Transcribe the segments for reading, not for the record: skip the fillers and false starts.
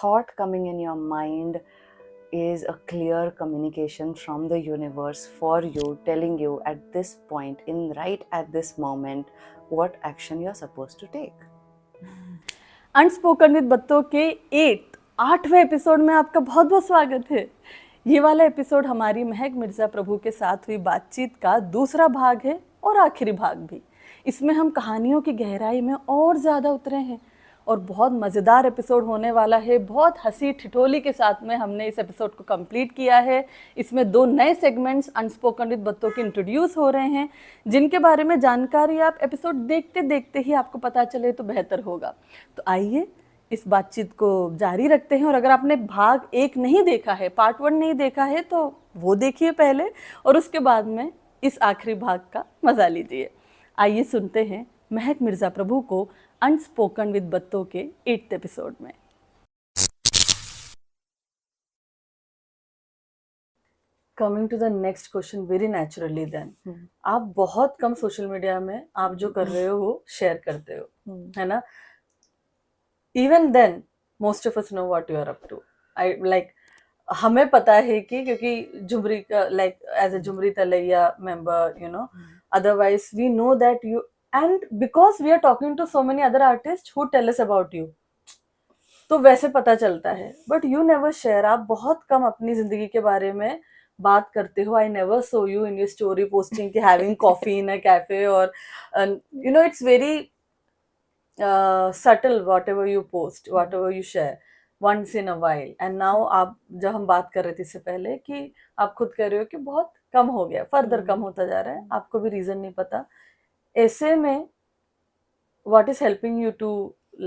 thought coming in your mind is a clear communication from the universe for you, telling you at this point, right at this moment, what action you're supposed to take. Unspoken with बत्तों के 8वें episode में आपका बहुत बहुत स्वागत है। ये वाला एपिसोड हमारी महक मिर्जा प्रभु के साथ हुई बातचीत का दूसरा भाग है और आखिरी भाग भी। इसमें हम कहानियों की गहराई में और ज़्यादा उतरे हैं और बहुत मज़ेदार एपिसोड होने वाला है। बहुत हंसी ठिठोली के साथ में हमने इस एपिसोड को कंप्लीट किया है। इसमें 2 नए सेगमेंट्स अनस्पोकन विद बत्तों के इंट्रोड्यूस हो रहे हैं, जिनके बारे में जानकारी आप एपिसोड देखते देखते ही आपको पता चले तो बेहतर होगा। तो आइए इस बातचीत को जारी रखते हैं। और अगर आपने भाग 1 नहीं देखा है, पार्ट 1 नहीं देखा है, तो वो देखिए पहले और उसके बाद में इस आखिरी भाग का मज़ा लीजिए। आइए सुनते हैं महक मिर्जा प्रभु को अनस्पोकन विद बत्तों के 8th एपिसोड में। Coming to the next question very naturally then, आप बहुत कम सोशल मीडिया में आप जो कर रहे हो वो शेयर करते हो, है ना? Even then most of us know what you are up to. I like हमें पता है कि क्योंकि झुमरी का like as a Jhumri Telaiya member, you know, otherwise we know that you, and because we are talking to so many other artists who tell us about you, तो वैसे पता चलता है। बट यू नेवर शेयर, आप बहुत कम अपनी जिंदगी के बारे में बात करते हो। I never saw you in your story posting कि having coffee in a cafe, और you know it's very subtle whatever you post, whatever you share once in a while. and now आप, जब हम बात कर रहे थे इससे पहले, कि आप खुद कह रहे हो कि बहुत कम हो गया, फर्दर कम होता जा रहा है, आपको भी रीजन नहीं पता। ऐसे में what is helping you to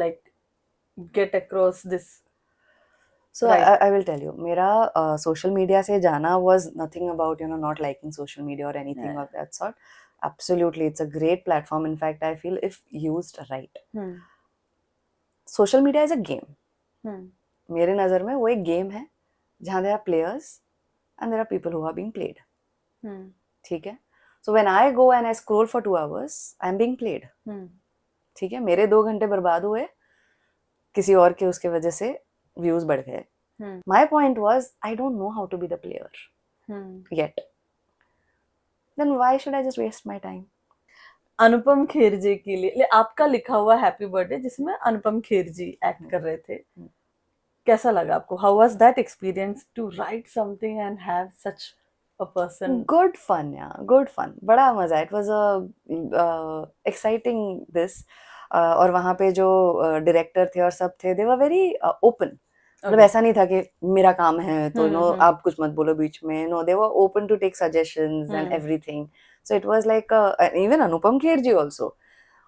like get across this? So Right. I will tell you, मेरा social media से जाना was nothing about, you know, not liking social media or anything Yeah. of that sort. Absolutely, it's a great platform. In fact, I feel if used right. Social media is a game. मेरे नज़र में वो एक game है जहाँ there are players and there are people who are being played. ठीक है? So when I go and I scroll for 2 hours, I'm being played. ठीक है? मेरे 2 घंटे बर्बाद हुए, किसी और के उसके वजह से व्यूज बढ़ गए। My point was, I don't know how to be the player yet. Then why should I just waste my time? अनुपम खेर जी के लिए आपका लिखा हुआ हैप्पी बर्थडे, जिसमें अनुपम खेर जी एक्ट कर रहे थे, कैसा लगा आपको? How was that experience to write something and have such a person? Good fun, yeah, good fun. बड़ा मजा। It was a exciting this. और वहाँ पे जो डायरेक्टर थे और सब थे, they were very open. मतलब ऐसा नहीं था कि मेरा काम है तो नो आप कुछ मत बोलो बीच में। No, they were open to take suggestions and everything. So it was like even Anupam Kher ji also,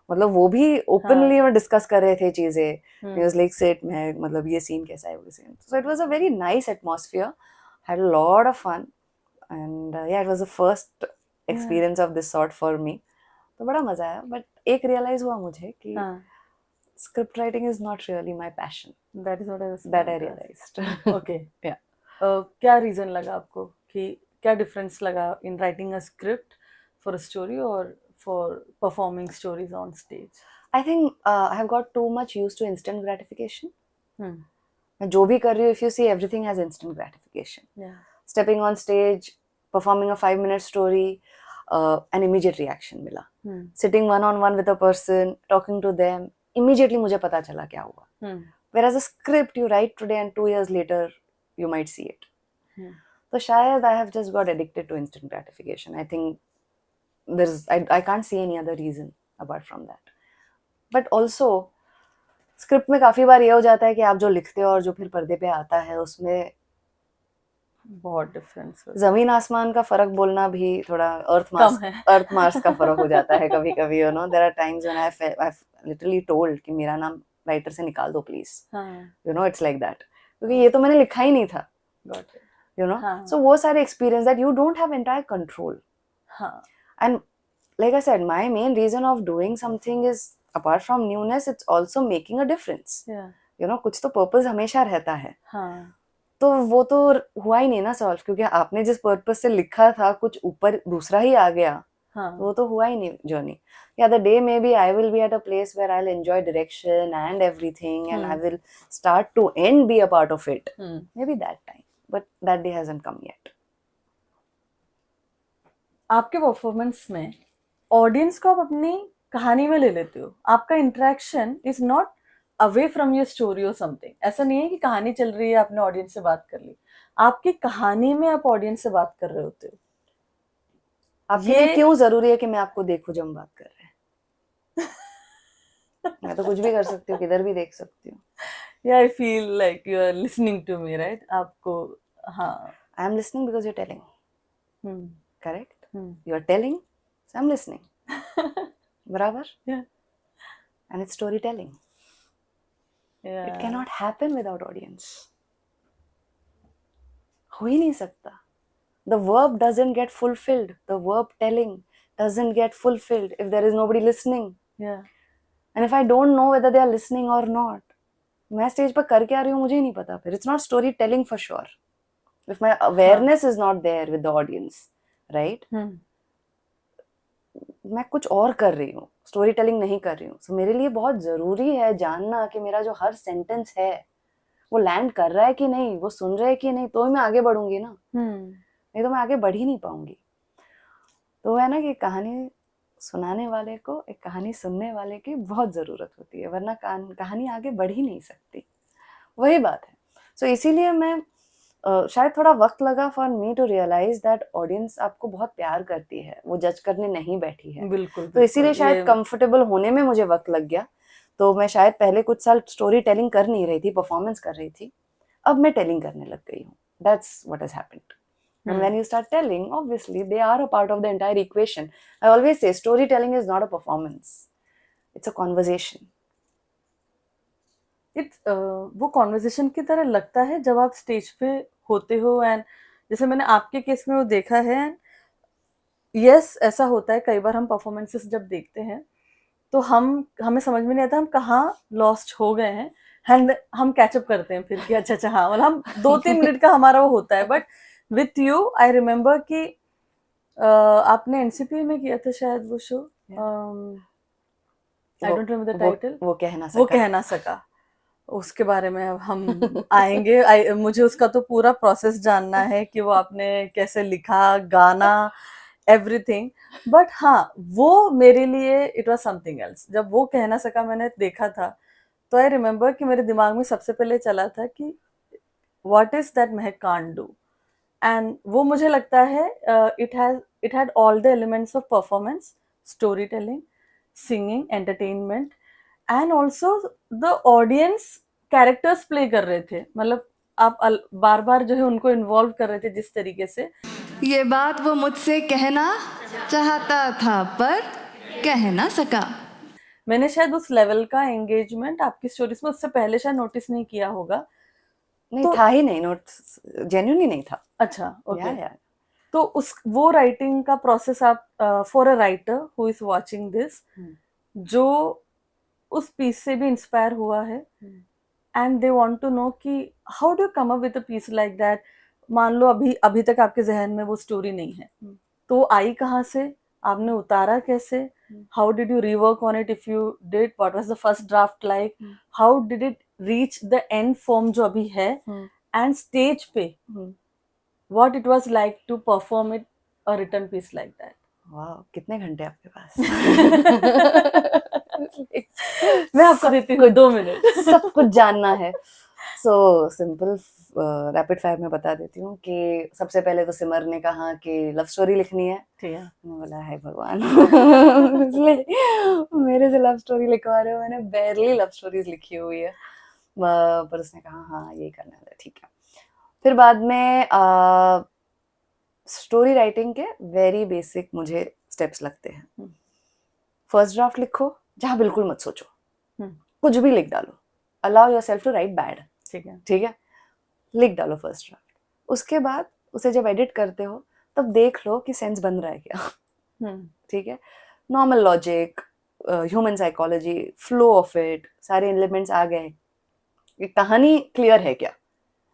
मतलब वो भी ओपनली डिस्कस कर रहे थे चीजें। He was like सेट में मतलब ये सीन कैसा है, वो scene. So it was a very nice atmosphere. Had a lot of fun. And yeah, it was the first experience of this sort for me. तो बड़ा मजा आया। बट एक रियलाइज हुआ मुझे कि script writing is not really my passion. That is what I was That I realized. Okay. Yeah. क्या reason लगा आपको, कि क्या डिफरेंस लगा in writing a script for a story और for performing stories on stage? I think I have got too much used to instant gratification. मैं जो भी कर रही हूँ, if you see, everything has instant gratification. Yeah. Stepping on stage, performing a 5-minute story, an immediate reaction मिला. Sitting one-on-one with a person, talking to them, immediately मुझे पता चला क्या हुआ. Whereas a script you write today and 2 years later you might see it. तो शायद I have just got addicted to instant gratification. I think I can't see any other reason apart from that. But also script में काफी बार ये हो जाता है कि आप जो लिखते हो और जो फिर पर्दे पे आता है उसमें बहुत डिफरेंस, जमीन आसमान का फर्क बोलना भी थोड़ा अर्थ मार्स का फर्क हो जाता है कभी कभी। You know, there are times when I literally told कि मेरा नाम राइटर से निकाल दो please. You know, it's like that, क्योंकि ये तो मैंने लिखा ही नहीं था। यू नो, सो वो सारे experience that you don't have entire control. And like I said, my main reason of doing something is, apart from newness, it's also making a difference. You know, कुछ तो purpose हमेशा रहता है। तो वो तो हुआ ही नहीं ना सॉल्व, क्योंकि आपने जिस पर्पस से लिखा था कुछ ऊपर दूसरा ही आ गया। हाँ वो तो हुआ ही नहीं journey. Yeah, the day maybe I will be at a place where I'll enjoy direction and everything, and I will start to end be a part of it. Maybe that time, but that day hasn't come yet. आपके performance में audience को आप अपनी कहानी में ले लेते हो. आपका interaction is not away from your story और समथिंग. ऐसा नहीं है कि कहानी चल रही है आपने ऑडियंस से बात कर ली. आपकी कहानी में आप ऑडियंस से बात कर रहे होते हो. आपके लिए क्यों जरूरी है कि मैं आपको देखूं जब हम बात कर रहे हैं? मैं तो कुछ भी कर सकती हूँ, किधर भी देख सकती हूँ. Yeah, I feel like you are listening to me, right? आपको हाँ. I am listening because you're telling. Correct? You're telling, so I'm listening. बराबर? Yeah. And it's storytelling. Yeah. It cannot happen without audience. हो ही नहीं सकता. The verb doesn't get fulfilled. The verb telling doesn't get fulfilled if there is nobody listening. Yeah. And if I don't know whether they are listening or not, मैं stage पर कर क्या रही हूँ मुझे ही नहीं पता. फिर it's not storytelling for sure. If my awareness is not there with the audience, right? मैं कुछ और कर रही हूँ, स्टोरी टेलिंग नहीं कर रही हूँ. So मेरे लिए बहुत जरूरी है जानना कि मेरा जो हर सेंटेंस है वो लैंड कर रहा है कि नहीं, वो सुन रहा है कि नहीं, तो ही मैं आगे बढ़ूंगी ना. नहीं तो मैं आगे बढ़ ही नहीं पाऊंगी. तो है ना कि कहानी सुनाने वाले को एक कहानी सुनने वाले की बहुत जरूरत होती है, वरना कहानी आगे बढ़ ही नहीं सकती. वही बात है. सो इसीलिए मैं शायद थोड़ा वक्त लगा for me to realize that audience आपको बहुत प्यार करती है, वो जज करने नहीं बैठी है. बिल्कुल. तो इसीलिए शायद कंफर्टेबल होने में मुझे वक्त लग गया. तो मैं शायद पहले कुछ साल स्टोरी टेलिंग कर नहीं रही थी, परफॉर्मेंस कर रही थी. अब मैं टेलिंग करने लग गई हूँ. That's what has happened. And when you start telling, obviously they are a part of the entire equation. I always say storytelling is not a performance. It's a conversation. वो कॉन्वर्सेशन की तरह लगता है जब आप स्टेज पे होते हो. एंड जैसे मैंने आपके केस में वो देखा है. यस, ऐसा होता है कई बार हम परफॉर्मेंसेस जब देखते हैं तो हमें समझ में नहीं आता हम कहाँ लॉस्ट हो गए हैं. एंड हम कैचअप करते हैं फिर कि अच्छा हाँ, मतलब हम 2-3 मिनट का हमारा वो होता है. But with you I remember कि आपने एनसीपी में किया था शायद वो show. I don't remember the title. वो कह ना सका. उसके बारे में अब हम आएंगे. मुझे उसका तो पूरा प्रोसेस जानना है कि वो आपने कैसे लिखा, गाना, एवरीथिंग. बट हाँ, वो मेरे लिए इट वाज समथिंग एल्स. जब वो कह ना सका मैंने देखा था तो आई रिमेम्बर कि मेरे दिमाग में सबसे पहले चला था कि what is that Mahak can't do. And वो मुझे लगता है it had all the elements of performance, story telling, singing, entertainment, and also the audience characters play कर रहे थे. मतलब आप बार बार जो है उनको इन्वॉल्व कर रहे थे जिस तरीके से. ये बात वो मुझसे कहना चाहता था पर कह ना सका. मैंने शायद उस लेवल का एंगेजमेंट आपकी स्टोरीज में उससे पहले शायद नोटिस नहीं किया होगा. नहीं था ही नहीं, नोट जेन्युइनली नहीं था. अच्छा, ओके. तो उस वो राइटिंग का प्रोसेस आप for a writer who is watching this, जो उस पीस से भी इंस्पायर हुआ है and they want to know कि how do you come up with a piece like that. मान लो अभी तक आपके जहन में वो स्टोरी नहीं है, तो आई कहाँ से, आपने उतारा कैसे, how did you rework on it, if you did, what was the first draft like, how did it reach the end form जो अभी है, एंड स्टेज पे what it was like to perform it a written piece like that. वाह, कितने घंटे आपके पास. मैं आपको देती हूँ 2 मिनट. सब कुछ जानना है. सो सिंपल रैपिड फायर में बता देती हूँ कि सबसे पहले तो सिमर ने कहा कि लव स्टोरी लिखनी है. ठीक है. मैंने बोला है भगवान, इसलिए मेरे से लव स्टोरी लिखवा रहे हो. मैंने बैरली लव स्टोरीज लिखी हुई है. पर उसने कहा हाँ ये करना है, ठीक है. फिर बाद में स्टोरी राइटिंग के वेरी बेसिक मुझे स्टेप्स लगते हैं. फर्स्ट ड्राफ्ट लिखो, जहाँ बिल्कुल मत सोचो, कुछ भी लिख डालो. Allow yourself to write bad. ठीक है, लिख डालो फर्स्ट ड्राफ्ट. उसके बाद उसे जब एडिट करते हो तब देख लो कि सेंस बन रहा है क्या. ठीक है, normal logic, human psychology, flow of it, सारे एलिमेंट्स आ गए. कहानी क्लियर है क्या,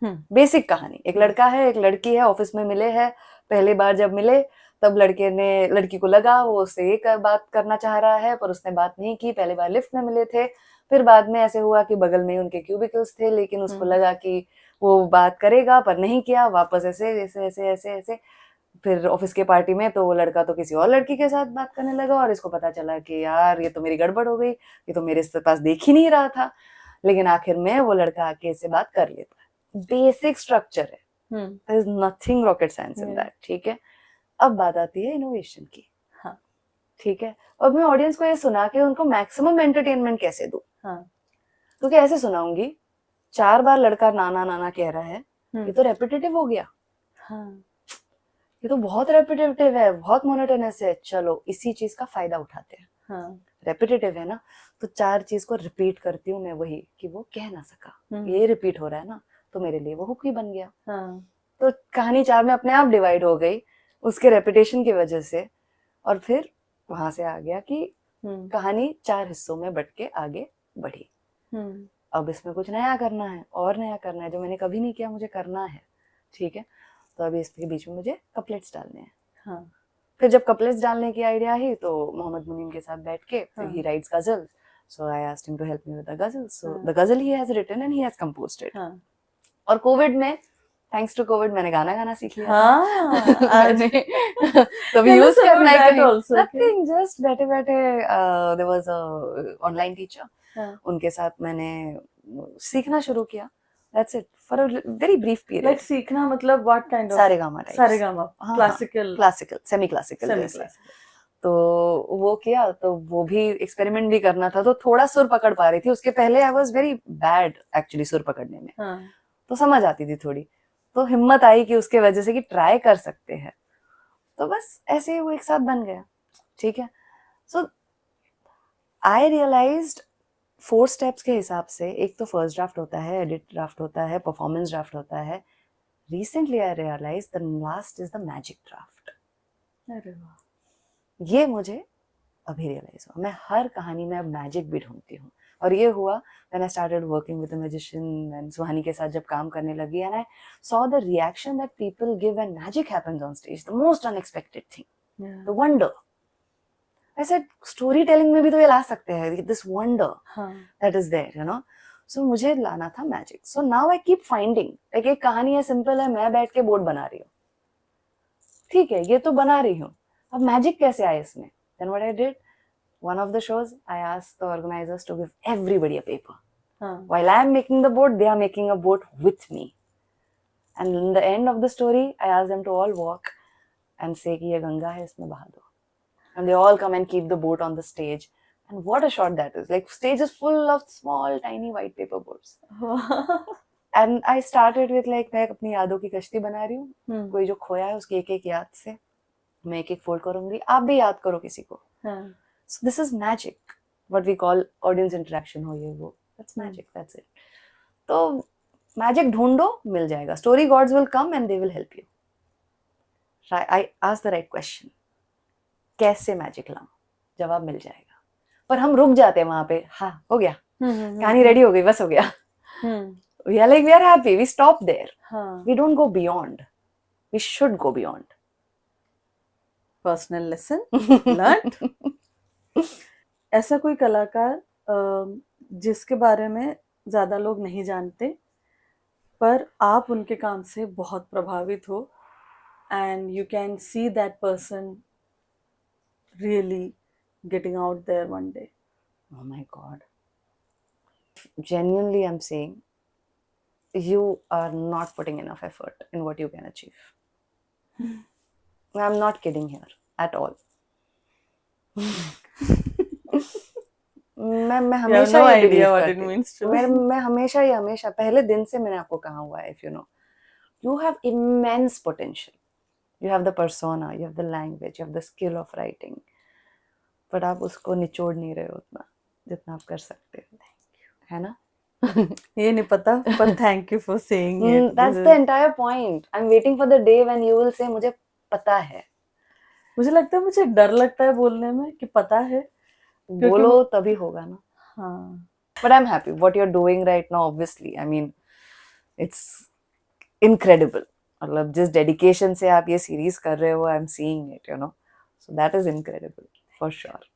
बेसिक कहानी. एक लड़का है, एक लड़की है, ऑफिस में मिले हैं, पहली बार जब मिले तब लड़की को लगा वो उससे ये बात करना चाह रहा है, पर उसने बात नहीं की। पहली बार लिफ्ट में मिले थे, फिर बाद में ऐसे हुआ कि बगल में उनके क्यूबिकल्स थे, लेकिन उसको लगा कि वो बात करेगा, पर नहीं किया। वापस ऐसे ऐसे ऐसे ऐसे ऐसे फिर ऑफिस के पार्टी में तो वो लड़का तो किसी और लड़की के साथ बात करने लगा, और इसको पता चला कि यार ये तो मेरी गड़बड़ हो गई, ये तो मेरे पास देख ही नहीं रहा था। लेकिन आखिर में वो लड़का आके इससे बात कर लेता है। बेसिक स्ट्रक्चर है, there is nothing rocket science in that, ठीक है। अब बात आती है इनोवेशन की। हाँ, ठीक है। अब मैं ऑडियंस को ये सुना के उनको मैक्सिमम एंटरटेनमेंट कैसे दूं, हाँ, तो क्या ऐसे सुनाऊंगी 4 बार लड़का नाना नाना कह रहा है, ये तो रेपिटेटिव हो गया, हाँ, ये तो बहुत रेपिटेटिव है, बहुत मोनोटोनस है, चलो इसी चीज का फायदा उठाते हैं। हाँ, रेपिटेटिव है ना, तो 4 चीज को रिपीट करती हूँ मैं, वही कि वो कह ना सका, ये रिपीट हो रहा है ना, तो मेरे लिए वो हुक ही बन गया। हाँ, तो कहानी 4 में अपने आप डिवाइड हो गई उसके रेपिटेशन की वजह से, और फिर वहां से आ गया कि कहानी 4 हिस्सों में बट के आगे बढ़ी। अब इसमें कुछ नया करना है, और नया करना है जो मैंने कभी नहीं किया, मुझे करना है, ठीक है। तो अभी इसके बीच में मुझे कपलेट्स डालने हैं। हाँ, फिर जब कपलेट्स डालने की आइडिया आई तो मोहम्मद मुनीम के साथ बैठ के, फिर he writes ghazal, so I asked him to help me with the ghazal, so the ghazal he has written and he has composed it. और कोविड में, थैंक्स टू कोविड, मैंने गाना गाना सीख लिया। मैंने तो भी यूज करना है कहीं, नथिंग, जस्ट बैठे बैठे there was a online teacher, उनके साथ मैंने सीखना शुरू किया। That's it, for a very brief period. Like सीखना मतलब what kind of? Saregama, classical, semi classical जैसे। तो वो किया, तो वो भी एक्सपेरिमेंट भी करना था, तो थोड़ा सुर पकड़ पा रही थी। उसके पहले I was very bad actually सुर पकड़ने में, तो समझ आती थी थोड़ी, तो हिम्मत आई कि उसके वजह से कि ट्राई कर सकते हैं, तो बस ऐसे ही वो एक साथ बन गया, ठीक है। सो आई रियलाइज्ड 4 स्टेप्स के हिसाब से, एक तो फर्स्ट ड्राफ्ट होता है, एडिट ड्राफ्ट होता है, परफॉर्मेंस ड्राफ्ट होता है। Recently I realize the last is the magic draft. अरे वाह, ये मुझे अभी रियलाइज हुआ। मैं हर कहानी में अब मैजिक भी ढूंढती हूँ, और ये हुआ when I started working with a magician and Suhani के साथ जब काम करने लगी, and I saw the reaction that people give when magic happens on stage, the most unexpected thing, the wonder. I said story telling में भी तो ये ला सकते हैं, this wonder that is there, you know. So मुझे लाना था magic. So now I keep finding, like एक कहानी है, सिंपल है, मैं बैठ के बोर्ड बना रही हूँ, ठीक है, ये तो बना रही हूँ, अब मैजिक कैसे आए इसमें? Then what I did, one of the shows, I asked the organizers to give everybody a paper. While I am making the boat, they are making a boat with me. And in the end of the story, I asked them to all walk and say कि ये गंगा है, इसमें बहा दो. And they all come and keep the boat on the stage. And what a shot that is! Like stage is full of small, tiny white paper boats. And I started with like मैं अपनी यादों की कश्ती बना रही हूँ, कोई जो खोया है उसकी एक एक याद से मैं एक एक फोल्ड करूंगी, आप भी याद करो किसी को. So this is magic, what we call audience interaction हो ये वो, that's magic, that's it. तो magic ढूंढो, मिल जाएगा. Story gods will come and they will help you. I ask the right question. कैसे magic लाऊं? जवाब मिल जाएगा. पर हम रुक जाते हैं वहां पे, हाँ हो गया, कहानी रेडी हो गई, बस हो गया. We are like, we are happy, we stop there. We don't go beyond. We should go beyond. Personal lesson learned. ऐसा कोई कलाकार जिसके बारे में ज़्यादा लोग नहीं जानते पर आप उनके काम से बहुत प्रभावित हो and you can see that person really getting out there one day? Oh my God. Genuinely, I'm saying you are not putting enough effort in what you can achieve. I'm not kidding here at all. मैं हमेशा no ये idea believe what करती it हूँ. means to मैं हमेशा पहले दिन से मैंने आपको कहा हुआ है, if you know, you have immense potential. You have the persona, you have the language, you have the skill of writing. but आप उसको निचोड़ नहीं रहे हो उतना जितना आप कर सकते हो. है ना? ये नहीं पता पर thank you for saying it. That's the entire point. I'm waiting for the day when you will say मुझे पता है. मुझे लगता है मुझे डर लगता है बोलने में कि पता है. बोलो तभी होगा ना. हाँ. But I'm happy. What you're doing right now, obviously, I mean, it's incredible. मतलब जिस डेडिकेशन से आप ये सीरीज कर रहे हो, I am seeing it, you know, so that is incredible for sure.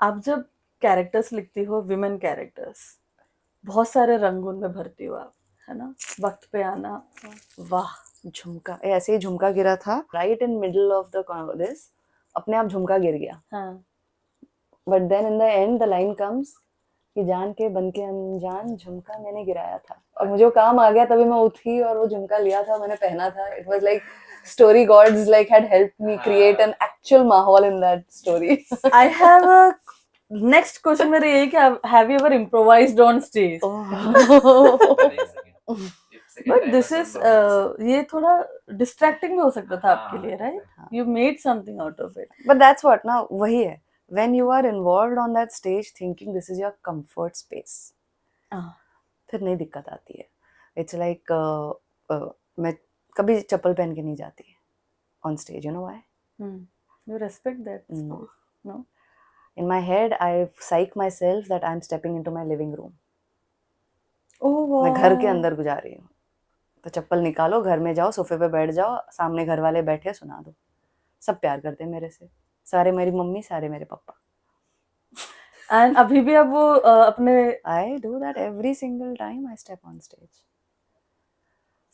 आप जब कैरेक्टर्स लिखती हो, विमेन कैरेक्टर्स, बहुत सारे रंग उनमें भरती हो आप, है ना? वक्त पे आना, वाह. झुमका, ऐसे ही झुमका गिरा था right in middle of the this, अपने आप झुमका गिर गया. हाँ. But then in the end the line comes कि जान के बन के अनजान झुमका मैंने गिराया था, और मुझे वो काम आ गया, तभी मैं उठी और वो झुमका लिया था, मैंने पहना था. It was like story gods like had helped me create an actual mahal in that story. I have a next question मेरा ये कि have you ever improvised on stage? But this is ये थोड़ा distracting भी हो सकता था आपके लिए, right? You made something out of it. But that's what ना, वही है, when you are involved on that stage thinking this is your comfort space, फिर नहीं दिक्कत आती है. It's like मैं कभी चप्पल पहन के नहीं जाती on stage, you know why? You respect that space, No. no? In my head I psych myself that I'm stepping into my living room. Oh wow. मैं घर के अंदर गुजार रही हूँ, तो चप्पल निकालो, घर में जाओ, सोफे पे बैठ जाओ, सामने घर वाले बैठे, सुना दो. सब प्यार करते हैं मेरे से, सारे मेरी मम्मी, सारे मेरे पापा. And अभी भी अब वो अपने I do that every single time I step on stage.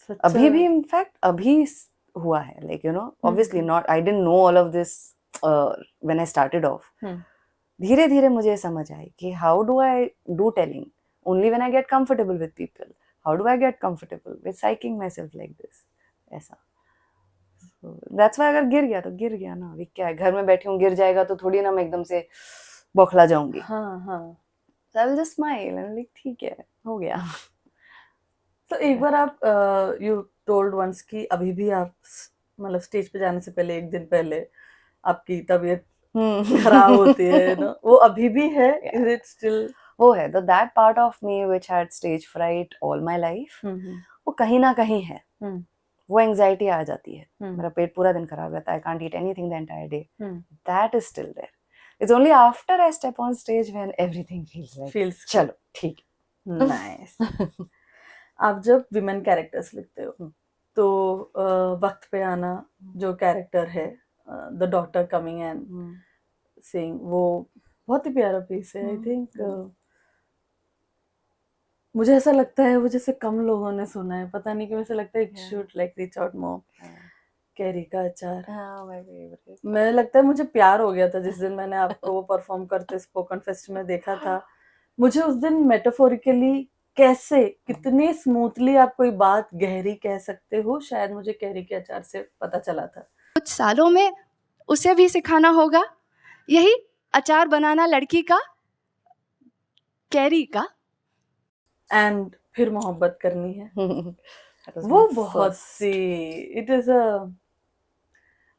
सच्चा- अभी भी इनफैक्ट अभी हुआ है, like you know, obviously not, I didn't know all of this when I started off. धीरे धीरे मुझे समझ आई कि how do I do telling only when I get comfortable with people. How do I get comfortable with psyching myself like this, ऐसा. That's why अगर गिर गया तो गिर गया ना, अभी क्या है, घर में बैठी हूँ, गिर जाएगा तो थोड़ी ना मैं एकदम से बौखला जाऊंगी. हाँ हाँ. So I will just smile and like ठीक है, हो गया. तो एक बार आप यू टोल्ड वंस कि अभी भी आप मतलब स्टेज पे जाने से पहले, एक दिन पहले आपकी तबीयत खराब होती है ना, वो अभी भी है? Is it still? वो है, तो that part of me which had stage fright all my life, वो कहीं ना कहीं है. वो एंजाइटी आ जाती है, मेरा पेट पूरा दिन खराब रहता है, I can't eat anything the entire day. That is still there. It's only after I step on stage when everything feels like चलो ठीक. नाइस. आप जब विमेन कैरेक्टर्स लिखते हो तो वक्त पे आना जो कैरेक्टर है, the daughter coming and saying, वो बहुत ही प्यारा पीस है. आई थिंक मुझे ऐसा लगता है वो जैसे कम लोगों ने सुना है, पता नहीं क्यों ऐसा लगता है it should like reach out more. Carry का अचार, मुझे लगता है मुझे प्यार हो गया था जिस दिन मैंने आपको वो परफॉर्म करते स्पोकन फेस्ट में देखा था. मुझे उस दिन मेटाफोरिकली कैसे, कितने स्मूथली आप कोई बात गहरी कह सकते हो, शायद मुझे कैरी के अचार से पता चला था. कुछ सालों में उसे भी सिखाना होगा यही अचार बनाना लड़की का, कैरी का. एंड फिर मोहब्बत करनी है. वो बहुत सी, इट इज अ,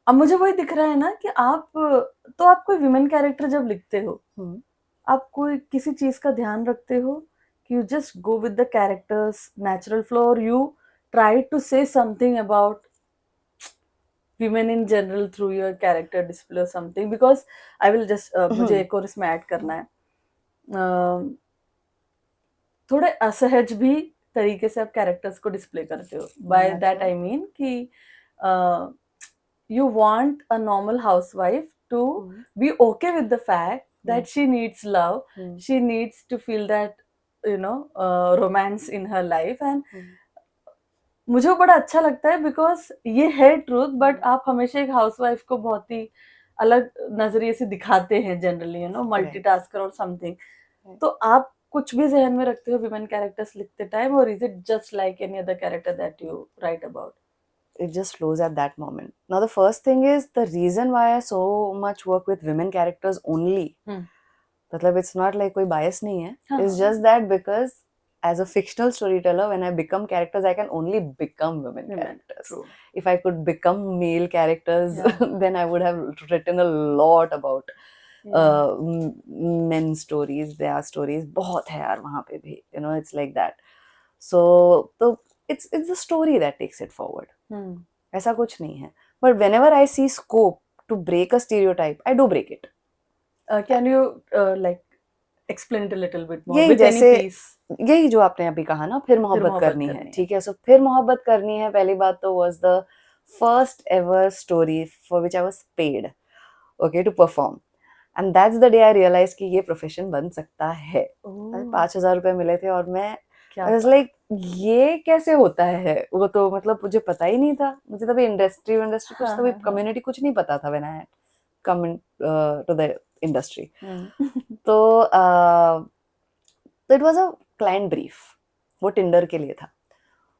अब मुझे वही दिख रहा है ना कि आप कोई विमेन कैरेक्टर जब लिखते हो, आप कोई किसी चीज का ध्यान रखते हो कि you just go with the characters natural flow, और you try to say something about women in general through your character display or something? Because I will just मुझे एक और इसमें ऐड करना है, थोड़े असहज भी तरीके से आप कैरेक्टर्स को डिस्प्ले करते हो. बाय दैट आई मीन कि you want a normal housewife to be okay with the fact that she needs love, she needs to feel that, you know, romance in her life. And मुझे वो बड़ा अच्छा लगता है because ये है truth, but आप हमेशा एक हाउसवाइफ को बहुत ही अलग नजरिए से दिखाते हैं जनरली, यू नो, मल्टीटास्कर और समथिंग. तो आप कुछ भी जहन में रखते हो विमेन कैरेक्टर्स लिखते टाइम, और is it just like any other character that you right about? It just flows at that moment. Now the first thing is the reason why I so much work with women characters only. मतलब it's not like कोई bias नहीं है. It's just that because as a fictional storyteller, when I become characters, I can only become women characters. True. If I could become male characters, then I would have written a lot about men stories. Their stories बहुत है यार वहाँ पे भी. You know, it's like that. So it's the story that takes it forward. ऐसा कुछ नहीं है. But whenever I see scope to break a stereotype, I do break it. Can you like explain it a little bit more यही with any जैसे piece. यही जो आपने अभी कहा ना, फिर मोहब्बत मोहब्बत करनी है, करनी है। ठीक है। सो फिर मोहब्बत करनी है, पहली बात तो was the first ever story for which I was paid, okay, to perform, and that's the day I realize कि ये प्रोफेशन बन सकता है। ओह, 5,000 रुपए मिले थे और मैं क्या आई वाज बात। लाइक ये कैसे होता है, वो तो मतलब मुझे पता ही नहीं था, मुझे तभी इंडस्ट्री कुछ, हाँ तभी हाँ हाँ। कम्युनिटी कुछ नहीं पता था when I came to the industry. Hmm, तो it was a client brief, वो टिंडर के लिए था।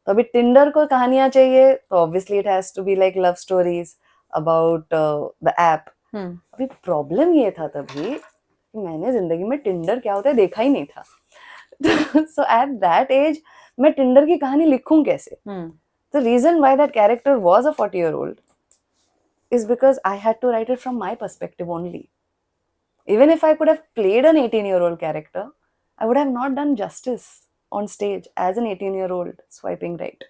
तो अभी टिंडर को कहानियां चाहिए तो obviously it has to be like love stories about the app. अभी प्रॉब्लम ये था तभी कि मैंने जिंदगी में टिंडर क्या होता है देखा ही नहीं था। सो एट दैट एज मैं टिंडर की कहानी लिखूं कैसे? The reason why that character was a 40-year-old is because I had to write it from my perspective only. Even if I could have played an 18-year-old character, I would have not done justice on stage as an 18-year-old swiping right.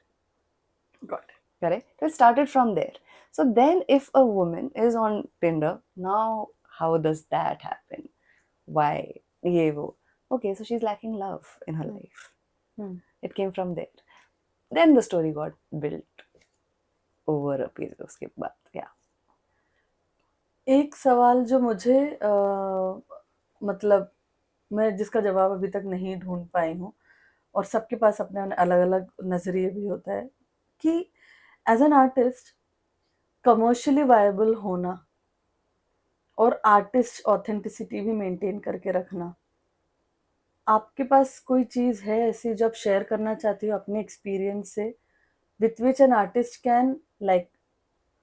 Got it. Correct? It started from there. So then if a woman is on Tinder, now how does that happen? Why? Ye wo. Okay, so she's lacking love in her life. It came from there. Then the story got built over a period उसके बाद, yeah. एक सवाल जो मुझे मतलब मैं जिसका जवाब अभी तक नहीं ढूंढ पाई हूँ, और सबके पास अपने अलग अलग नजरिए भी होता है, कि as an artist commercially viable होना और आर्टिस्ट ऑथेंटिसिटी भी मेंटेन करके रखना, आपके पास कोई चीज है ऐसी जो आप शेयर करना चाहती हो अपने एक्सपीरियंस से, with which an artist can like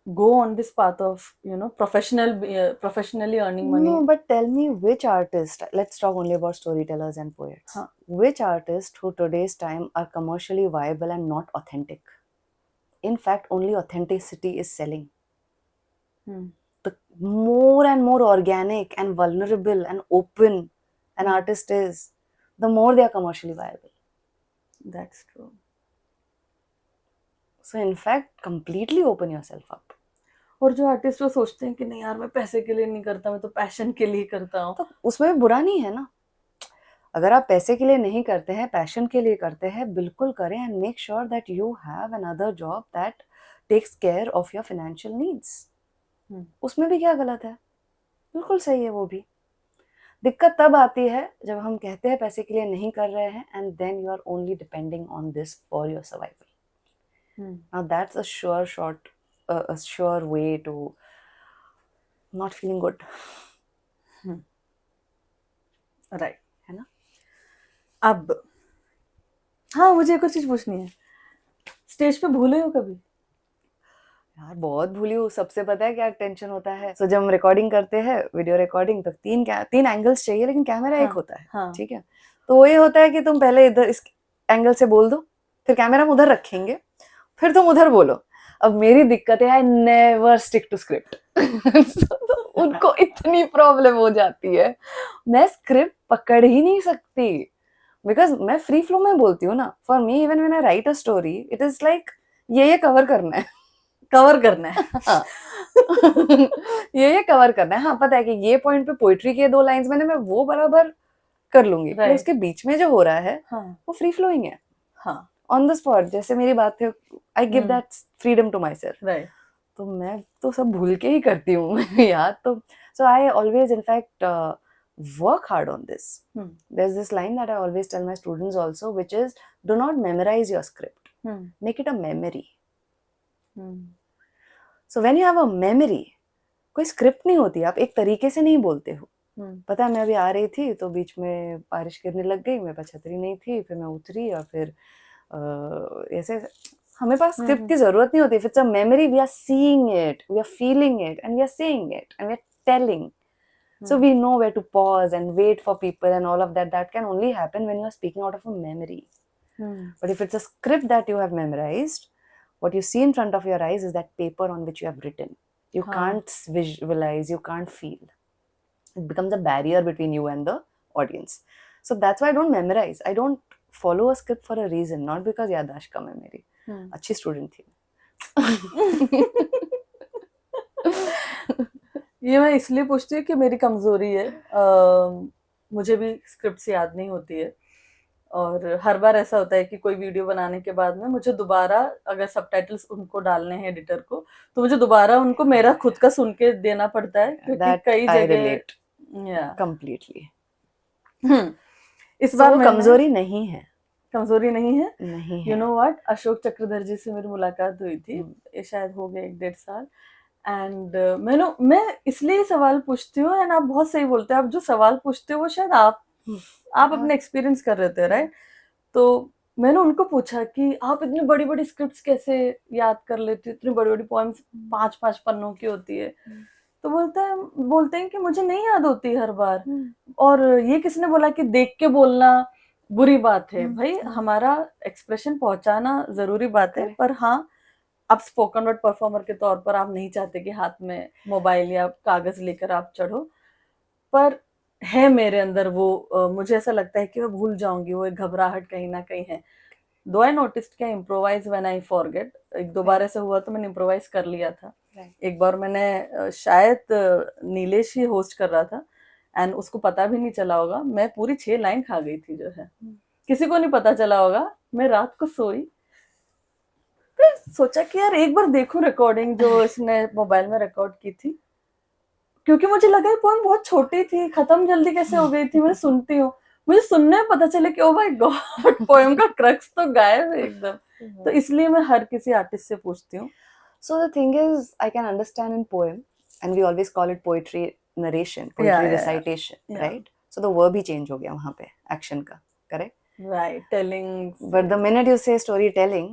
go on this path of professionally earning money? No, but tell me which artist, let's talk only about storytellers and poets. Huh. Which artists who today's time are commercially viable and not authentic? In fact, only authenticity is selling. The more and more organic and vulnerable and open an artist is, the more they are commercially viable. That's true. So in fact, completely open yourself up. और जो artist वो सोचते हैं कि नहीं यार मैं पैसे के लिए नहीं करता, मैं तो पैशन के लिए करता हूँ, तो उसमें भी बुरा नहीं है ना। अगर आप पैसे के लिए नहीं करते हैं, पैशन के लिए करते हैं, बिल्कुल करें, and make sure that you have another job that takes care of your financial needs. उसमें भी क्या गलत है? बिल्कुल सही है वो भी। दिक्कत तब आती है जब हम कहते हैं पैसे के लिए नहीं कर रहे हैं, and then you are only depending on this for your survival. Now that's a sure way to not feeling good. Right है ना? अब हाँ, मुझे कुछ चीज पूछनी है, स्टेज पे भूले हो कभी? यार बहुत भूली हूँ। सबसे पता है क्या टेंशन होता है? So, जब हम रिकॉर्डिंग करते हैं, वीडियो रिकॉर्डिंग, तो तीन एंगल्स चाहिए, लेकिन कैमरा एक होता है, ठीक है? तो वो ये होता है कि तुम पहले इधर इस एंगल से बोल दो, फिर कैमरा हम उधर रखेंगे, फिर तुम उधर बोलो। अब मेरी दिक्कत है, I never stick to script. उनको इतनी प्रॉब्लम हो जाती है, मैं स्क्रिप्ट पकड़ ही नहीं सकती, बिकॉज मैं फ्री फ्लो में बोलती हूँ ना। For me even when I right a story, it is like ये कवर करना है, कवर करना है। हाँ। ये कवर करना है। हाँ, पता है कि ये पॉइंट पे पोइट्री के 2 लाइंस मैंने, मैं वो बराबर कर लूंगी, पर उसके बीच में जो हो रहा है वो फ्री फ्लोइंग है, ऑन द स्पॉट। जैसे मेरी बात है, I give that freedom to my self. तो मैं तो सब भूल के ही करती हूँ यार। तो so I always in fact work hard on this. There's this line that I always tell my students also, which is, do not memorize your script. Make it a memory. So when you have a memory, कोई script नहीं होती, आप एक तरीके से नहीं बोलते हो। पता है, मैं अभी आ रही थी तो बीच में बारिश गिरने लग गई, मेरे पास छतरी नहीं थी, फिर मैं उतरी और फिर ऐसे, हमें पास स्क्रिप्ट की जरूरत नहीं होती। If it's a memory, we are seeing it, we are feeling it, and we are saying it, and we are telling. So we know where to pause and wait for people and all of that. That can only happen when you are speaking out of a memory. But if it's a script that you have memorized, what you see in front of your eyes is that paper on which you have written. You can't visualize, you can't feel. It becomes a barrier between you and the audience. So that's why I don't memorize. I don't follow a script for a reason, not because याददाश्त कम है मेरी, अच्छी student थी। ये मैं इसलिए पूछती हूँ कि मेरी कमजोरी है। मुझे भी स्क्रिप्ट्स याद नहीं होती है, और हर बार ऐसा होता है कि कोई वीडियो बनाने के बाद में मुझे दोबारा अगर सबटाइटल्स उनको डालने हैं एडिटर को, तो मुझे दोबारा उनको मेरा खुद का सुन के देना पड़ता है, क्योंकि That कई I जगह relate या completely. इस So बार वो मैंने कमजोरी नहीं है, कमजोरी नहीं है। नहीं यू है. नो व्हाट, अशोक चक्रधर जी से मेरी मुलाकात हुई थी, हम्म. ये शायद हो गए 1-1.5 साल, एंड मैं इसलिए सवाल पूछती हूँ, एंड आप बहुत सही बोलते हैं, आप जो सवाल पूछते हो वो शायद आप हाँ. अपने एक्सपीरियंस कर रहे थे, राइट? तो मैंने उनको पूछा कि आप इतनी बड़ी बड़ी स्क्रिप्ट्स कैसे याद कर लेती हो, इतनी बड़ी बड़ी पोएम्स 5-5 पन्नों की होती है। तो बोलते हैं कि मुझे नहीं याद होती हर बार, और ये किसने बोला कि देख के बोलना बुरी बात है? भाई हमारा एक्सप्रेशन पहुंचाना जरूरी बात है, Correct. पर हाँ, आप स्पोकन वर्ड परफॉर्मर के तौर पर आप नहीं चाहते कि हाथ में मोबाइल या कागज लेकर आप चढ़ो, पर है मेरे अंदर वो मुझे ऐसा लगता है कि मैं भूल जाऊंगी, वो एक घबराहट कहीं ना कहीं है। दो आई नोटिस्ड कि इम्प्रोवाइज व्हेन आई फॉरगेट, 1-2 बार ऐसा हुआ तो मैंने इम्प्रोवाइज कर लिया था। एक बार मैंने शायद नीलेश ही होस्ट कर रहा था, एंड उसको पता भी नहीं चला होगा, मैं पूरी 6 लाइन खा गई थी जो है, किसी को नहीं पता चला होगा। मैं रात को सोई, फिर सोचा कि यार एक बार देखूं रिकॉर्डिंग जो इसने मोबाइल में रिकॉर्ड की थी, क्योंकि मुझे लगा ये पोएम बहुत छोटी थी, खत्म जल्दी कैसे हो गई थी। मैं सुनती हूँ, मुझे सुनने में पता चले कि ओ माय गॉड, पोएम का क्रक्स तो गायब है एकदम। तो इसलिए मैं हर किसी आर्टिस्ट से पूछती हूँ। So the thing is, I can understand in poem, and we always call it poetry narration, poetry Yeah, yeah, recitation, yeah. right? So the verb he change हो गया वहाँ पे, action का, correct? Right, telling. But the minute you say storytelling,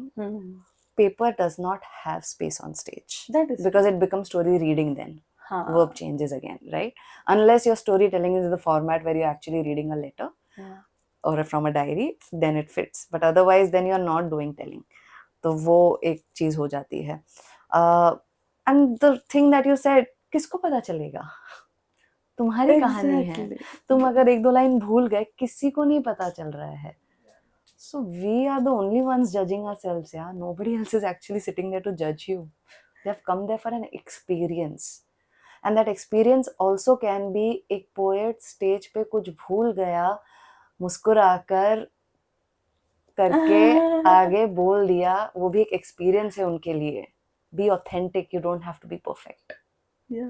paper does not have space on stage. That is because it becomes story reading then. हाँ, Verb changes again, right? Unless your storytelling is the format where you're actually reading a letter yeah. or from a diary, then it fits. But otherwise, then you're not doing telling. तो वो एक चीज हो जाती है. And the thing that you said, किसको पता चलेगा? तुम्हारी कहानी है. तुम अगर 1-2 लाइन भूल गए, किसी को नहीं पता चल रहा है. So we are the only ones judging ourselves, yeah. Nobody else is actually sitting there to judge you. They have come there for an experience. And that experience also can be एक poet stage पे कुछ भूल गया, मुस्कुराकर करके आगे बोल दिया, वो भी एक experience है उनके लिए. Be authentic, you don't have to be perfect. Yeah.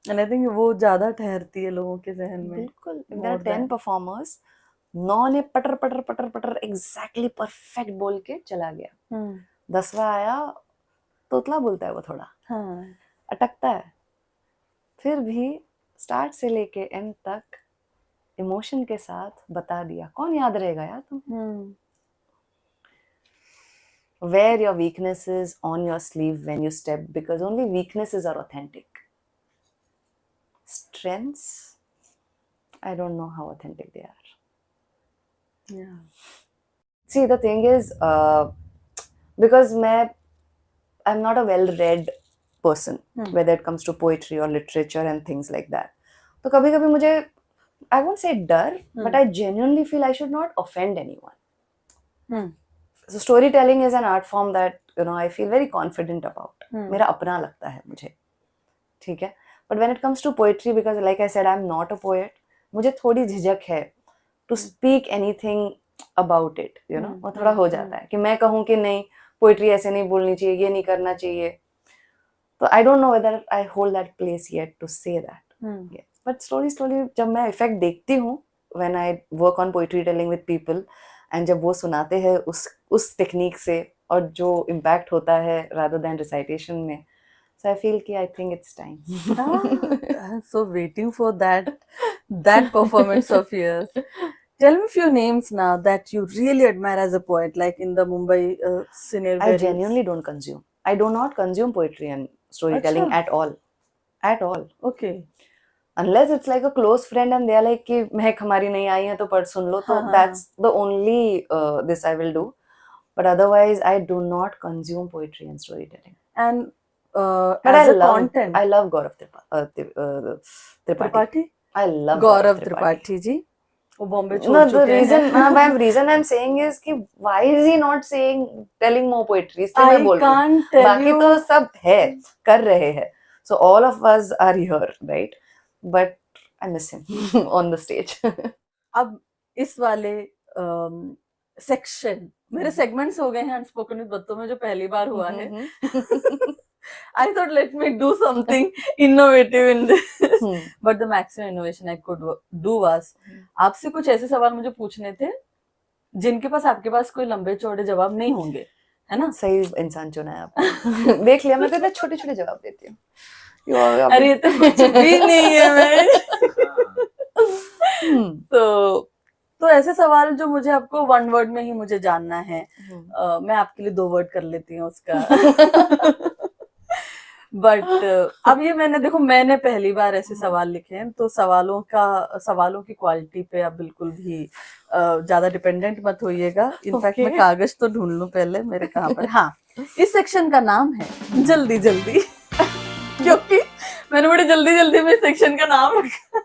And I think वो ज्यादा ठहरती है लोगों के जहन में. बिल्कुल. If there are 10 performers, 9 ने पटर पटर पटर पटर exactly perfect बोल के चला गया. 10वां आया, तोतला बोलता है वो थोड़ा, हाँ. अटकता है, फिर भी स्टार्ट से लेके एंड तक इमोशन के साथ बता दिया. कौन याद रहेगा यार तुम? Wear your weaknesses on your sleeve when you step, because only weaknesses are authentic. Strengths, I don't know how authentic they are. Yeah. See, the thing is, because I'm not a well-read person, whether it comes to poetry or literature and things like that. तो कभी-कभी मुझे, I won't say डर, but I genuinely feel I should not offend anyone. So storytelling is an art form that, you know, I feel very confident about. मेरा अपना लगता है मुझे, ठीक है. But when it comes to poetry, because like I said, I'm not a poet, मुझे थोड़ी झिझक है to speak anything about it, you know. वो थोड़ा हो जाता है कि मैं कहूँ कि नहीं, पोइट्री ऐसे नहीं बोलनी चाहिए, ये नहीं करना चाहिए. तो I don't know whether I hold that place yet to say that. Yeah. But slowly जब मैं इफेक्ट देखती हूँ when I work on poetry telling with people, and जब वो सुनाते हैं उस टेक्निक से, और जो इम्पैक्ट होता है rather than recitation में, so I feel कि I think it's time. So waiting for that performance of yours. Tell me a few names now that you really admire as a poet, like in the Mumbai scenario. I genuinely don't consume. I do not consume poetry and storytelling at all. At all. Okay. Unless it's like a close friend and they are like कि महक हमारी नहीं आई है तो पढ़ सुन लो, तो that's the only this I will do. But otherwise I do not consume poetry and storytelling. And but as content, I love Gaurav Tripathi. I love Gaurav Tripathi ji. वो बॉम्बे छोड़ No, चुके the reason I'm saying is कि why is he not telling more poetry? इसलिए मैं बोल रही हूँ. बाकी तो सब है, कर रहे हैं. So all of us are here, right? But I miss him on the stage. अब इस वाले सेक्शन मेरे सेगमेंट्स हो गए हैं अनस्पोकन विद बत्तों में जो पहली बार हुआ है. I thought let me do something innovative in this, but the maximum innovation I could do was आपसे कुछ ऐसे सवाल मुझे पूछने थे जिनके पास आपके पास कोई लंबे चौड़े जवाब नहीं होंगे, है ना? सही इंसान चुना है आपने. देख लिया, मैं तो इतने छोटे छोटे जवाब देती हूँ. अरे ये तो कुछ भी नहीं है मैं. तो ऐसे सवाल जो मुझे आपको वन वर्ड में ही मुझे जानना है, मैं आपके लिए 2 वर्ड कर लेती हूँ उसका. बट अब ये मैंने पहली बार ऐसे सवाल लिखे हैं, तो सवालों की क्वालिटी पे आप बिल्कुल भी ज्यादा डिपेंडेंट मत होइएगा. इनफैक्ट मैं कागज तो ढूंढ लूं पहले मेरे कहाँ पर. हाँ, इस सेक्शन का नाम है जल्दी जल्दी. क्योंकि मैंने बड़ी जल्दी जल्दी में सेक्शन का नाम रखा.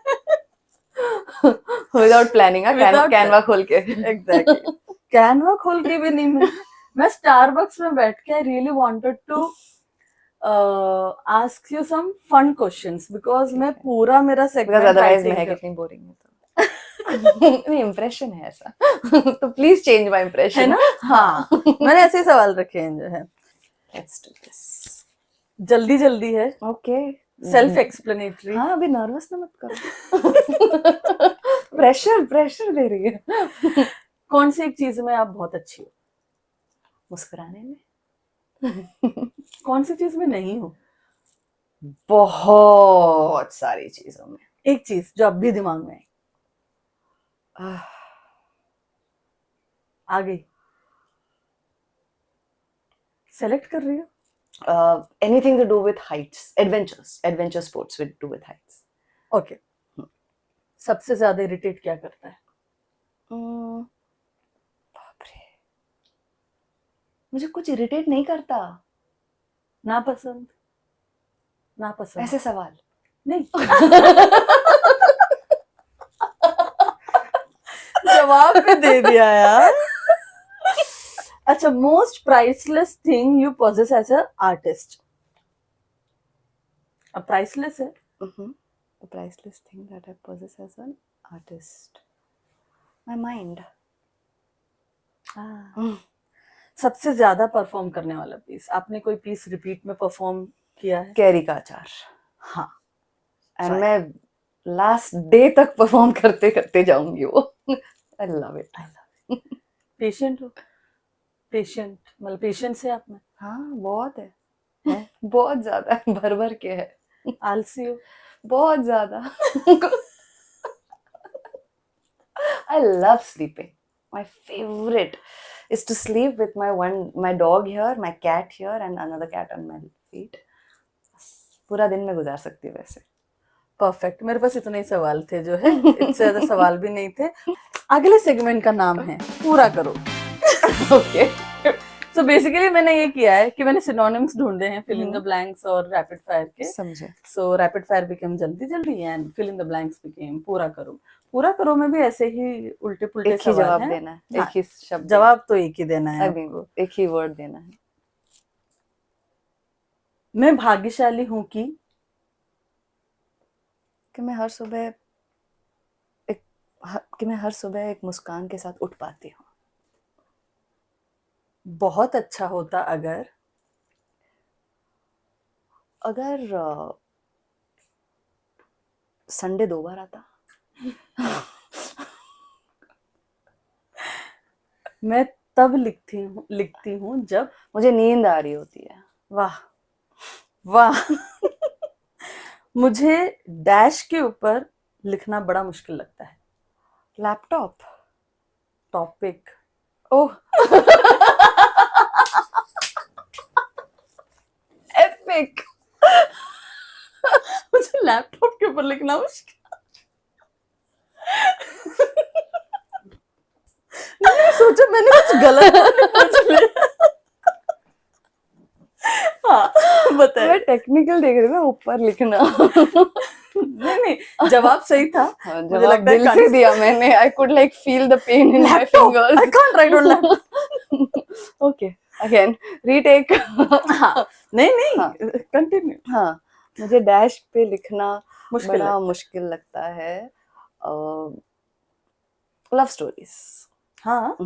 Without planning. कैनवा खोल के. एग्जैक्टली. कैनवा खोल के भी नहीं. मैं स्टारबक्स में बैठ के I really wanted to ask you some fun questions because मैं पूरा मेरा segment otherwise मैं कितनी boring है तो. नहीं, impression है ऐसा. तो please change my impression. है ना? हाँ. मैंने ऐसे ही सवाल रखे हैं जो है. Let's do this. जल्दी जल्दी है. Okay. Self explanatory. हाँ, अभी नर्वस ना मत करो. प्रेशर दे रही है. कौन सी एक चीज में आप बहुत अच्छी हो? मुस्कुराने में. कौन सी चीज में नहीं हो? बहुत सारी चीजों में. एक चीज जो अब भी दिमाग में है. आ गई. सेलेक्ट कर रही हो? Anything to do with heights, adventure sports with do with heights. Okay. सबसे ज्यादा इरिटेट क्या करता है? बाप रे, मुझे कुछ इरिटेट नहीं करता. नापसंद. ऐसे सवाल नहीं. जवाब भी दे दिया यार. अच्छा, most priceless thing you possess as a artist. अब प्राइसलेस है. The priceless thing that I possess as an artist, my mind. सबसे ज्यादा परफॉर्म करने वाला पीस. आपने कोई पीस रिपीट में परफॉर्म किया है? कैरी का अचार. हाँ. एंड मैं लास्ट डे तक परफॉर्म करते करते जाऊंगी वो. I love it. पेशेंट हो? पेशेंट मतलब पेशेंस है आप में? हाँ, बहुत है. बहुत ज्यादा है. भर के है. आलसी हो? बहुत ज्यादा. I love sleeping. My favorite is to sleep with my dog here, my cat here, and another cat on my feet. पूरा दिन में गुजार सकती हूँ वैसे. परफेक्ट. मेरे पास इतने ही सवाल थे जो है. इससे ज्यादा सवाल भी नहीं थे. अगले सेगमेंट का नाम है पूरा करो. ओके. सो बेसिकली मैंने ये किया है कि मैंने सिनोनिम्स ढूंढे हैं फिल इन द ब्लैंक्स और रैपिड फायर के. समझे. सो रैपिड फायर बिकेम जल्दी जल्दी and fill in the blanks became पूरा करो. पूरा करो में भी ऐसे ही उल्टे पुल्टे एक ही सवाल जवाब हैं. देना है. एक ही शब्द. जवाब तो एक ही देना है अभी आपको. एक ही वर्ड देना है. मैं भाग्यशाली हूँ कि मैं हर सुबह एक मुस्कान के साथ उठ पाती हूँ. बहुत अच्छा होता अगर संडे 2 बार आता. मैं तब लिखती हूँ जब मुझे नींद आ रही होती है. वाह वाह. मुझे डैश के ऊपर लिखना बड़ा मुश्किल लगता है. लैपटॉप. टॉपिक. ओह. एपिक. मुझे लैपटॉप के ऊपर लिखना मुश्किल. मैंने सोचा मैंने कुछ गलत पूछ लिया. हाँ, बताइए. मैं टेक्निकल देख रही हूँ, ऊपर लिखना. नहीं, जवाब सही था. मुझे लगता है दिल से दिया मैंने. I could like feel the pain in my fingers. I can't write on laptop. Okay, again, retake. हाँ, नहीं, continue. हाँ, मुझे डैश पे लिखना मुश्किल बड़ा लगता है। मुश्किल लगता है। Love stories. हाँ,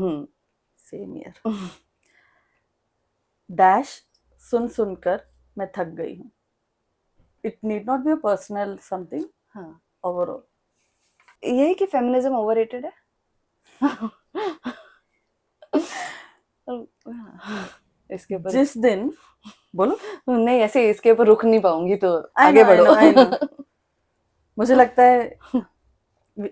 सेम ईयर। डैश सुन सुनकर मैं थक गई हूँ। It need not be a personal something, हाँ, ओवरऑल। यही कि फेमिनिज्म ओवररेटेड है। हाँ, इसके ऊपर जिस दिन, बोलो। नहीं, ऐसे इसके ऊपर रुक नहीं पाऊंगी, तो आई आगे नो, आई बढ़ो। No, I know. मुझे लगता है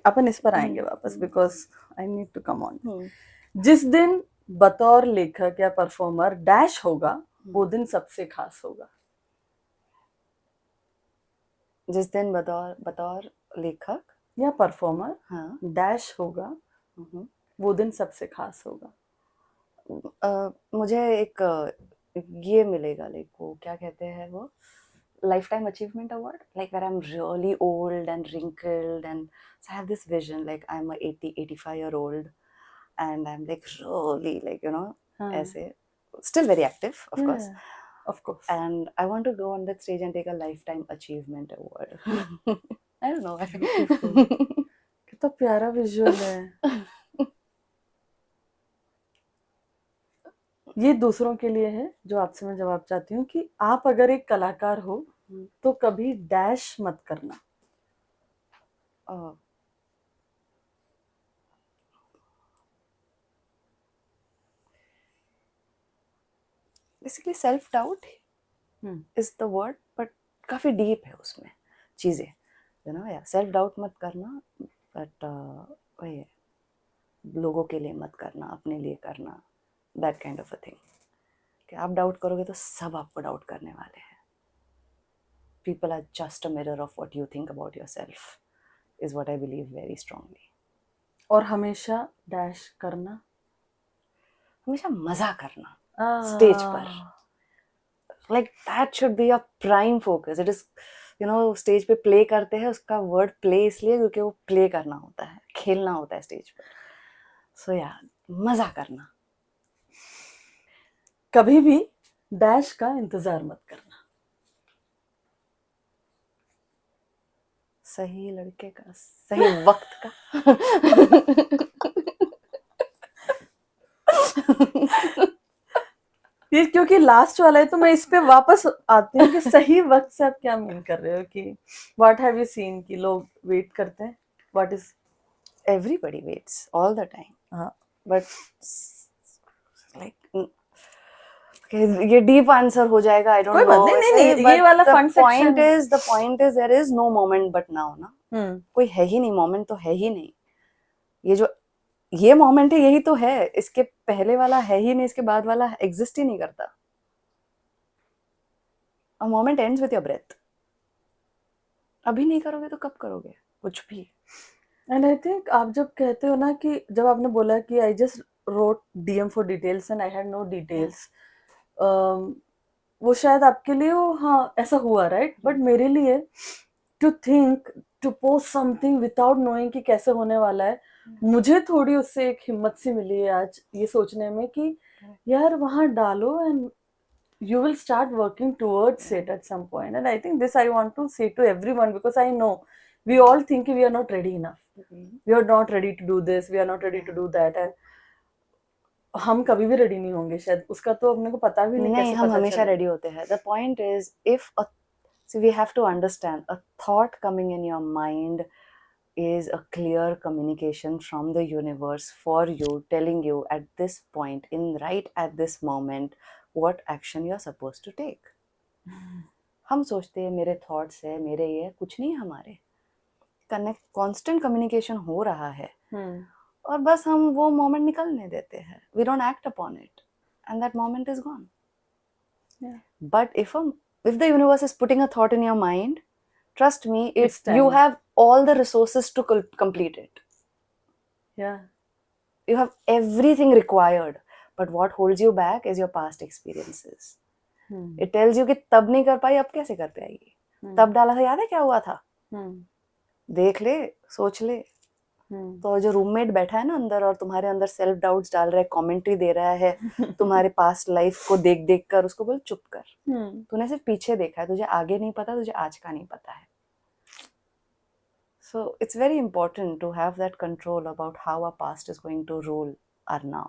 अपन इस पर आएंगे वापस, because I need to come on. जिस दिन बतौर लेखक या परफॉर्मर डैश होगा, वो दिन सबसे खास होगा। जिस दिन बतौर बतौर लेखक या परफॉर्मर हाँ डैश होगा, वो दिन सबसे खास होगा। मुझे एक ये मिलेगा, लाइक वो क्या कहते हैं वो, lifetime achievement award, like where I'm really old and wrinkled, and so I have this vision like I'm a 85-year-old and I'm like really like ऐसे still very active, of course, of course. and I want to go on that stage and take a lifetime achievement award. I don't know why. कितना प्यारा visual है। ये दूसरों के लिए है, जो आपसे मैं जवाब चाहती हूँ कि आप अगर एक कलाकार हो तो कभी डैश मत करना। Basically self doubt is the word, but काफी डीप है उसमें चीजें, या सेल्फ डाउट मत करना, बट वही है, लोगों के लिए मत करना, अपने लिए करना, that kind of a thing. कि आप डाउट करोगे तो सब आपको डाउट करने वाले हैं। People are just a mirror of what you think about yourself, is what I believe very strongly. और हमेशा डैश करना, हमेशा मजा करना स्टेज पर, like that should be a prime focus. It is stage पे प्ले करते हैं, उसका वर्ड प्ले इसलिए क्योंकि वो प्ले करना होता है, खेलना होता है स्टेज पर। सो यार, मजा करना। कभी भी डैश का इंतजार मत करना। सही लड़के का सही वक्त का। ये क्योंकि लास्ट वाला है तो मैं इस पे वापस आती हूँ कि सही वक्त से आप क्या मीन कर रहे हो, कि व्हाट हैव यू सीन कि लोग वेट करते हैं, what is. Everybody waits all the time, हाँ, but like ये डीप आंसर हो जाएगा, आई डोंट कोई बात नो नहीं, नहीं, वैसे, नहीं, ये वाला but fun section। the point is there is no moment but now ना। कोई है ही नहीं, मोमेंट तो है ही नहीं। ये जो ये मोमेंट है यही तो है, इसके पहले वाला है ही नहीं, इसके बाद वाला एग्जिस्ट ही नहीं करता। A moment ends with your breath. अभी नहीं करोगे तो कब करोगे कुछ भी। एंड आई थिंक आप जब कहते हो ना कि जब आपने बोला कि I just wrote DM for details and I had no details, वो शायद आपके लिए वो, हाँ ऐसा हुआ, राइट। बट मेरे लिए to think, to post something without knowing कि कैसे होने वाला है, मुझे थोड़ी उससे एक हिम्मत सी मिली है आज ये सोचने में कि यार वहां डालो and you will start working towards it at some point. And I think this I want to say to everyone, because I know we all think we are not ready enough, we are not ready to do this, we are not ready to do that, and हम कभी भी ready नहीं होंगे शायद, उसका तो अपने को पता भी नहीं कैसे हम पता हमेशा चलेगा। रेडी होते हैं। The point is if so we have to understand a thought coming in your mind is a clear communication from the universe for you, telling you at this point in right at this moment what action you are supposed to take. हम सोचते हैं मेरे thoughts है, मेरे ये कुछ नहीं, हमारे कनेक्ट कांस्टेंट कम्युनिकेशन हो रहा है, और बस हम वो मोमेंट निकलने देते हैं। We don't act upon it and that moment is gone. But if the universe is putting a thought in your mind, trust me, It's you time. have all the resources to complete it. Yeah. You have everything required, but what holds you back is your past experiences. It tells you कि तब नहीं कर पाई, अब कैसे कर पाएगी। तब डाला था, याद है क्या हुआ था, देख ले, सोच ले, तो जो रूममेट बैठा है ना अंदर और तुम्हारे अंदर सेल्फ डाउट्स डाल रहा है, कमेंट्री दे रहा है तुम्हारे पास्ट लाइफ को देख देख कर, उसको बोल चुप कर, तूने सिर्फ पीछे देखा है, तुझे आगे नहीं पता, तुझे आज का नहीं पता है. So it's very important to have that control about how our past is going to rule our now.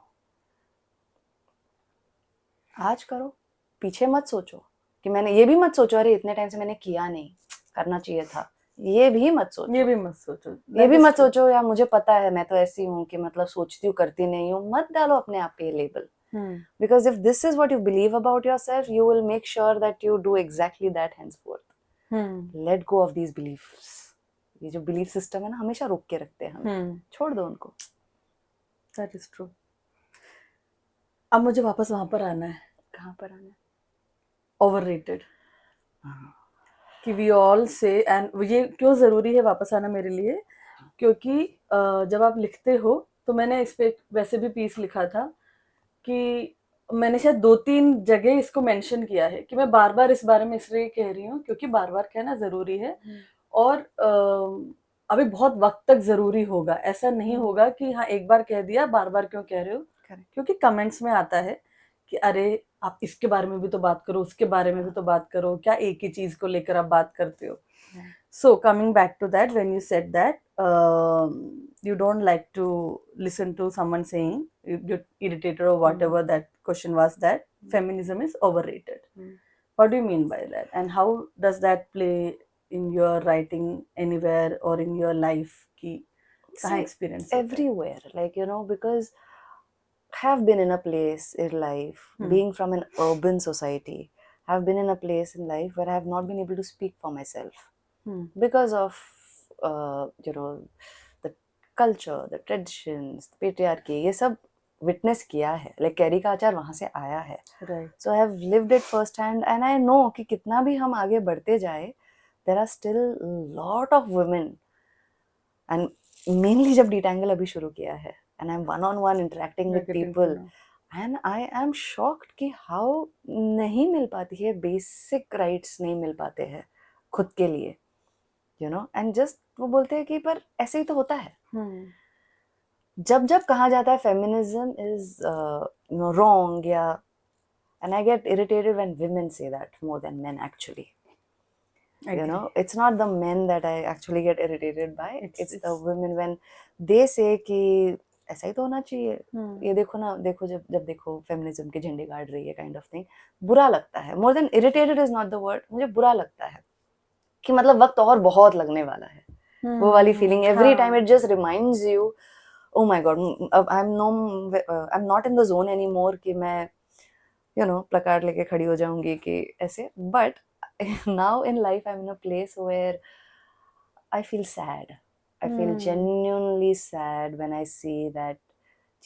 आज करो, पीछे मत सोचो कि मैंने, ये भी मत सोचो अरे इतने टाइम से मैंने किया नहीं, करना चाहिए था, ये भी मत सोचो, ये भी मत सोचो, ये भी मत सोचो या मुझे पता है मैं तो ऐसी हूँ कि मतलब सोचती हूँ करती नहीं हूँ. मत डालो अपने आप पे ये label, because if this is what you believe about yourself, you will make sure that you do exactly that henceforth. Let go of these beliefs. ये जो बिलीफ सिस्टम है ना, हमेशा रोक के रखते हैं हमें, छोड़ दो उनको. That is true. अब मुझे वापस वहां पर आना है. कहाँ पर आना है? ओवररेटेड. कि वी ऑल से, एंड ये क्यों ज़रूरी है वापस आना मेरे लिए, क्योंकि जब आप लिखते हो तो मैंने इस पे वैसे भी पीस लिखा था कि मैंने शायद 2-3 जगह इसको मेंशन किया है कि मैं बार बार इस बारे में इसलिए कह रही हूँ क्योंकि बार बार कहना ज़रूरी है. और अभी बहुत वक्त तक ज़रूरी होगा. ऐसा नहीं होगा कि हाँ एक बार कह दिया बार बार क्यों कह रहे हो. क्योंकि कमेंट्स में आता है कि अरे आप इसके बारे में भी तो बात करो, उसके बारे में भी तो बात करो, क्या एक ही चीज को लेकर आप बात करते हो. So coming back to that, when you said that you don't like to listen to someone saying you're irritated or whatever that question was, that feminism is overrated. What do you mean by that, and how does that play in your writing anywhere or in your life ki kahan experience everywhere, like you know, because have been in a place in life, being from an urban society, have been in a place in life where I have not been able to speak for myself because of you know, the culture, the traditions, the patriarchy, ये सब witness किया है. like carry का अचार वहाँ से आया है. right. So I have lived it first hand and I know कि कितना भी हम आगे बढ़ते जाए, there are still lot of women, and mainly जब detangle अभी शुरू किया है and I'm one-on-one interacting with people, and I am shocked कि how नहीं मिल पाती है, basic rights नहीं मिल पाते हैं खुद के लिए, you know, and just वो बोलते हैं कि पर ऐसे ही तो होता है. जब जब कहा जाता है feminism is you know, wrong या, and I get irritated when women say that more than men actually. You know, it's not the men that I actually get irritated by, it's the women when they say कि ऐसा ही तो होना चाहिए, ये देखो ना, देखो जब देखो फेमिनिज्म के झंडे गाड़ रही है, काइंड ऑफ थिंग. बुरा लगता है. More than irritated is not the word, मुझे बुरा लगता है कि मतलब वक्त और बहुत लगने वाला है. वो वाली feeling every time it just reminds you, oh my God, I am not in the zone any more कि मैं यू नो प्लकार्ड लेके खड़ी हो जाऊंगी कि ऐसे. But now in life I'm in a place where I feel sad. I feel genuinely sad when I see that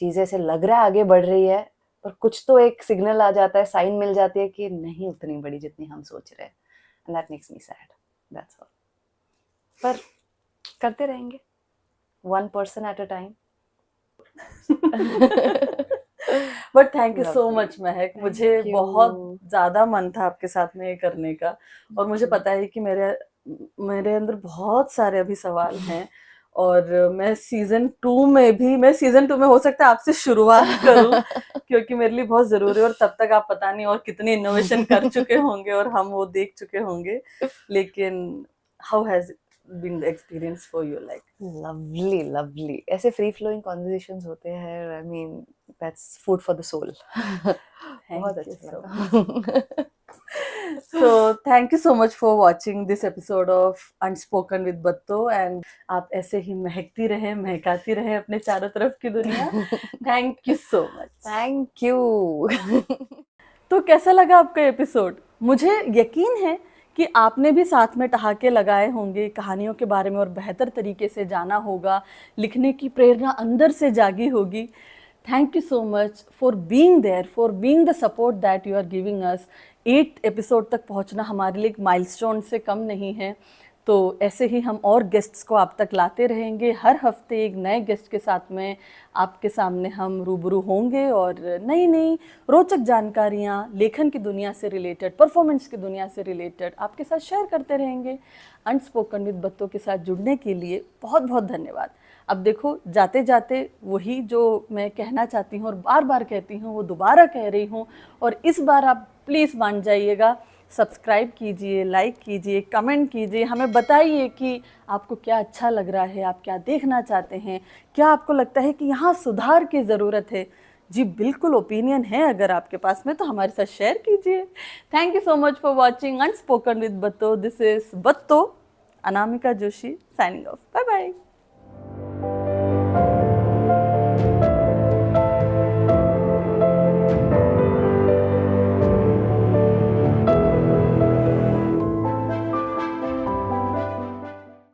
चीजें ऐसे लग रहा है आगे बढ़ रही है, पर कुछ तो एक सिग्नल आ जाता है, साइन मिल जाती है कि नहीं उतनी बड़ी जितनी हम सोच रहे हैं, and that makes me sad. That's all. पर करते रहेंगे, one person at a time. But thank you so much महक. मुझे बहुत ज़्यादा मन था आपके साथ में ये करने का, और मुझे पता है कि मेरे अंदर बहुत सारे अभी सवाल हैं, और मैं सीजन 2 में हो सकता है आपसे शुरुआत करूं क्योंकि मेरे लिए बहुत ज़रूरी है, और तब तक आप पता नहीं और कितने इनोवेशन कर चुके होंगे और हम वो देख चुके होंगे. लेकिन how has been the experience for you? Like lovely ऐसे free flowing conversations होते हैं. I mean that's food for the soul. बहुत अच्छा लगा. So thank you so much for watching this episode of Unspoken with Batto, and आप ऐसे ही महकती रहे, महकाती रहे अपने चारों तरफ की दुनिया. Thank you so much. Thank you. तो कैसा लगा आपका एपिसोड? मुझे यकीन है कि आपने भी साथ में ठहाके लगाए होंगे, कहानियों के बारे में और बेहतर तरीके से जाना होगा, लिखने की प्रेरणा अंदर से जागी होगी. Thank you so much for being there, for being the support that you are giving us. 8 episode तक पहुंचना हमारे लिए एक माइलस्टोन से कम नहीं है. तो ऐसे ही हम और गेस्ट्स को आप तक लाते रहेंगे. हर हफ्ते एक नए गेस्ट के साथ में आपके सामने हम रूबरू होंगे, और नई नई रोचक जानकारियाँ लेखन की दुनिया से रिलेटेड, परफॉर्मेंस की दुनिया से रिलेटेड आपके साथ शेयर करते रहेंगे. अनस्पोकन विद बत्तो के साथ जुड़ने के लिए बहुत बहुत धन्यवाद. अब देखो जाते जाते वही जो मैं कहना चाहती हूँ और बार बार कहती हूँ वो दोबारा कह रही हूँ, और इस बार आप प्लीज़ मान जाइएगा, सब्सक्राइब कीजिए, लाइक कीजिए, कमेंट कीजिए, हमें बताइए कि आपको क्या अच्छा लग रहा है, आप क्या देखना चाहते हैं, क्या आपको लगता है कि यहाँ सुधार की ज़रूरत है। जी बिल्कुल, ओपिनियन है अगर आपके पास में तो हमारे साथ शेयर कीजिए। Thank you so much for watching unspoken with Batto. This is Batto, Anamika Joshi signing off. Bye bye.